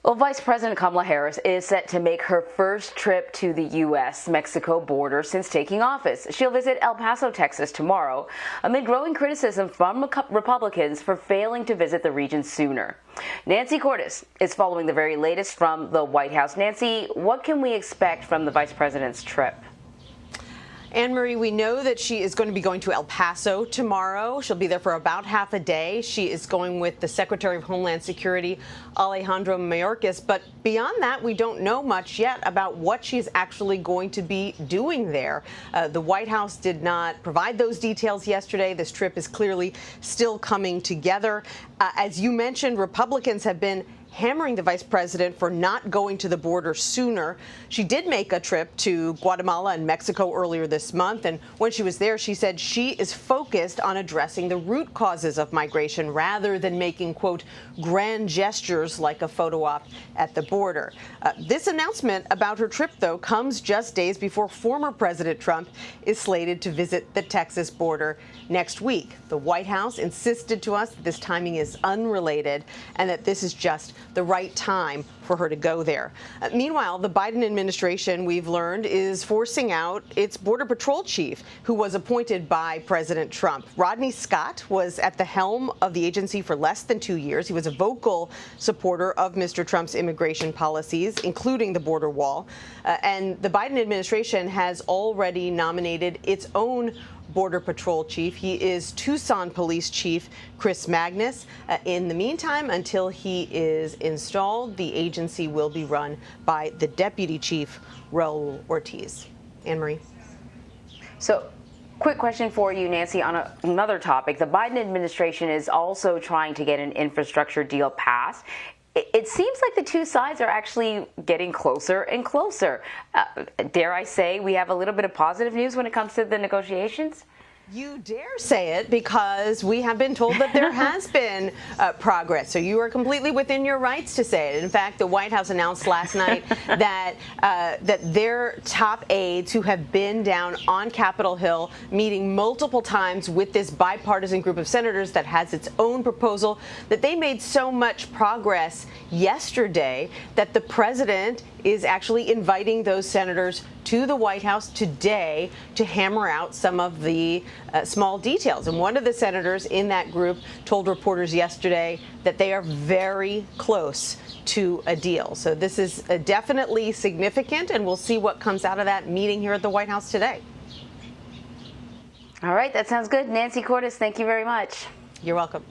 Well, Vice President Kamala Harris is set to make her first trip to the U.S. Mexico border since taking office. She'll visit El Paso, Texas tomorrow, amid growing criticism from Republicans for failing to visit the region sooner. Nancy Cordes is following the very latest from the White House. Nancy, what can we expect from the Vice President's trip? Anne-Marie, we know that she is going to be going to El Paso tomorrow. She'll be there for about half a day. She is going with the Secretary of Homeland Security, Alejandro Mayorkas. But beyond that, we don't know much yet about what she's actually going to be doing there. The White House did not provide those details yesterday. This trip is clearly still coming together. As you mentioned, Republicans have been hammering the vice president for not going to the border sooner. She did make a trip to Guatemala and Mexico earlier this month, and when she was there, she said she is focused on addressing the root causes of migration rather than making, quote, grand gestures like a photo op at the border. This announcement about her trip, though, comes just days before former President Trump is slated to visit the Texas border next week. The White House insisted to us that this timing is unrelated and that this is just the right time for her to go there. Meanwhile, the Biden administration, we've learned, is forcing out its Border Patrol chief, who was appointed by President Trump. Rodney Scott was at the helm of the agency for less than 2 years. He was a vocal supporter of Mr. Trump's immigration policies, including the border wall. And the Biden administration has already nominated its own Border Patrol chief. He is Tucson Police Chief Chris Magnus. In the meantime, until he is installed, the agency will be run by the Deputy Chief, Raul Ortiz. Anne-Marie. So, quick question for you, Nancy, on another topic. The Biden administration is also trying to get an infrastructure deal passed. It seems like the two sides are actually getting closer and closer. Dare I say we have a little bit of positive news when it comes to the negotiations? You dare say it, because we have been told that there has been progress. So you are completely within your rights to say it. In fact, the White House announced last night that their top aides who have been down on Capitol Hill meeting multiple times with this bipartisan group of senators that has its own proposal, that they made so much progress yesterday that the president is actually inviting those senators to the White House today to hammer out some of the small details. And one of the senators in that group told reporters yesterday that they are very close to a deal. So this is definitely significant, and we'll see what comes out of that meeting here at the White House today. All right, that sounds good. Nancy Cordes, thank you very much. You're welcome.